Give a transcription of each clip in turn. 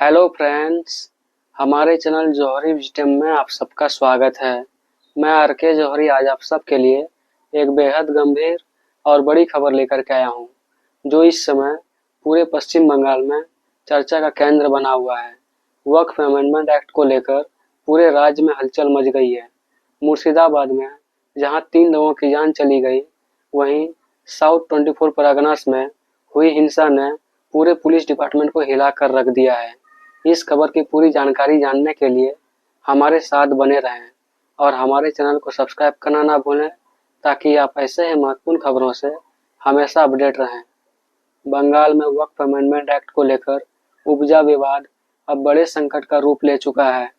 Hello friends, हमारे channel जौहरी wisdom में आप सबका स्वागत है। मैं आर.के. जौहरी आज आप सबके लिए एक बेहद गंभीर और बड़ी खबर लेकर के आया हूं, जो इस समय पूरे पश्चिम बंगाल में चर्चा का केंद्र बना हुआ है। वक्फ अमेंडमेंट एक्ट को लेकर पूरे राज्य में हलचल मच गई है। मुर्शिदाबाद में जहां 3 लोगों की जान चली गई, वहीं साउथ 24 परगनास में हुई हिंसा ने पूरे पुलिस डिपार्टमेंट को हिला कर रख दिया है। इस खबर की पूरी जानकारी जानने के लिए हमारे साथ बने रहें और हमारे चैनल को सब्सक्राइब करना ना भूलें, ताकि आप ऐसे ही महत्वपूर्ण खबरों से हमेशा अपडेट रहें। बंगाल में वक्फ अमेंडमेंट एक्ट को लेकर उपजा विवाद अब बड़े संकट का रूप ले चुका है।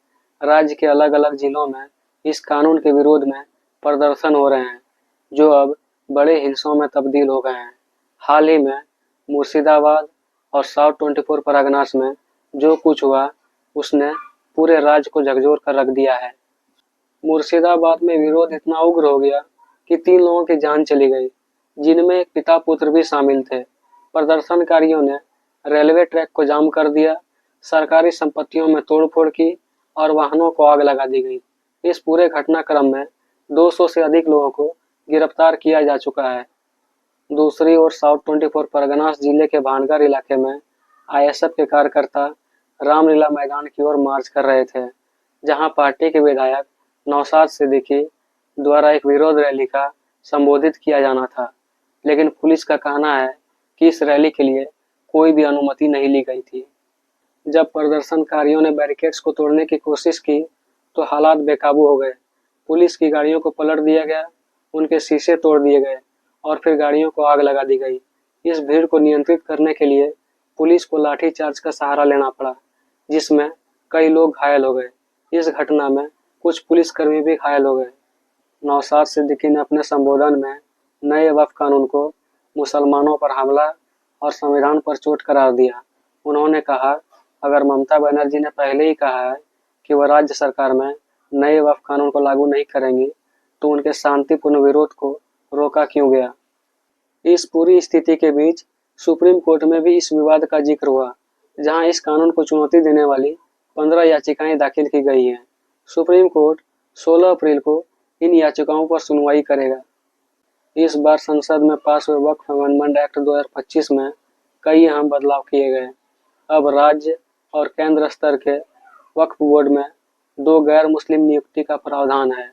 राज्य के अलग अलग जिलों में इस कानून के विरोध में प्रदर्शन हो रहे हैं, जो अब बड़े हिंसों में तब्दील हो गए हैं। हाल ही में मुर्शिदाबाद और साउथ 24 परगनास में जो कुछ हुआ, उसने पूरे राज्य को झकझोर कर रख दिया है। मुर्शिदाबाद में विरोध इतना उग्र हो गया कि 3 लोगों की जान चली गई, जिनमें एक पिता पुत्र भी शामिल थे। प्रदर्शनकारियों ने रेलवे ट्रैक को जाम कर दिया, सरकारी संपत्तियों में तोड़फोड़ की और वाहनों को आग लगा दी गई। इस पूरे घटनाक्रम में 200 से अधिक लोगों को गिरफ्तार किया जा चुका है। दूसरी ओर साउथ 24 परगनास जिले के भानगढ़ इलाके में आईएसएफ के कार्यकर्ता रामलीला मैदान की ओर मार्च कर रहे थे, जहां पार्टी के विधायक नौशाद सिद्दीकी द्वारा एक विरोध रैली का संबोधित किया जाना था, लेकिन पुलिस का कहना है कि इस रैली के लिए कोई भी अनुमति नहीं ली गई थी। जब प्रदर्शनकारियों ने बैरिकेड्स को तोड़ने की कोशिश की, तो हालात बेकाबू हो गए। पुलिस की गाड़ियों को पलट दिया गया, उनके शीशे तोड़ दिए गए और फिर गाड़ियों को आग लगा दी गई। इस भीड़ को नियंत्रित करने के लिए पुलिस को लाठीचार्ज का सहारा लेना पड़ा, जिसमें कई लोग घायल हो गए। इस घटना में कुछ पुलिसकर्मी भी घायल हो गए। नौशाद सिद्दीकी ने अपने संबोधन में नए वक्फ कानून को मुसलमानों पर हमला और संविधान पर चोट करार दिया। उन्होंने कहा, अगर ममता बनर्जी ने पहले ही कहा है कि वह राज्य सरकार में नए वक्फ कानून को लागू नहीं करेंगी, तो उनके शांतिपूर्ण विरोध को रोका क्यों गया। इस पूरी स्थिति के बीच सुप्रीम कोर्ट में भी इस विवाद का जिक्र हुआ, जहां इस कानून को चुनौती देने वाली 15 याचिकाएं दाखिल की गई हैं। सुप्रीम कोर्ट 16 अप्रैल को इन याचिकाओं पर सुनवाई करेगा। इस बार संसद में पास हुए वक्फ अमेंडमेंट एक्ट 2025 में कई अहम बदलाव किए गए। अब राज्य और केंद्र स्तर के वक्फ बोर्ड में 2 गैर मुस्लिम नियुक्ति का प्रावधान है।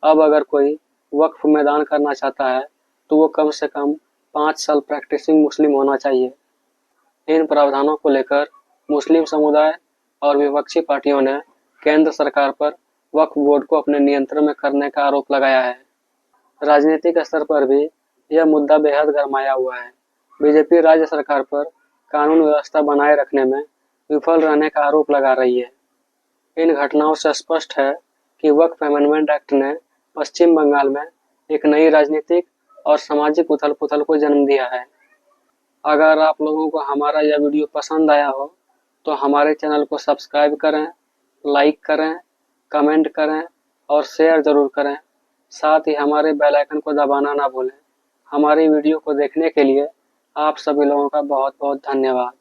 अब अगर कोई वक्फ में दान करना चाहता है, तो वो कम से कम 5 साल प्रैक्टिसिंग मुस्लिम होना चाहिए। इन प्रावधानों को लेकर मुस्लिम समुदाय और विपक्षी पार्टियों ने केंद्र सरकार पर वक्फ बोर्ड को अपने नियंत्रण में करने का आरोप लगाया है। राजनीतिक स्तर पर भी यह मुद्दा बेहद गरमाया हुआ है। बीजेपी राज्य सरकार पर कानून व्यवस्था बनाए रखने में विफल रहने का आरोप लगा रही है। इन घटनाओं से स्पष्ट है कि वक्फ अमेंडमेंट एक्ट ने पश्चिम बंगाल में एक नई राजनीतिक और सामाजिक उथल-पुथल को जन्म दिया है। अगर आप लोगों को हमारा यह वीडियो पसंद आया हो, तो हमारे चैनल को सब्सक्राइब करें, लाइक करें, कमेंट करें और शेयर ज़रूर करें। साथ ही हमारे बेल आइकन को दबाना ना भूलें। हमारी वीडियो को देखने के लिए आप सभी लोगों का बहुत बहुत धन्यवाद।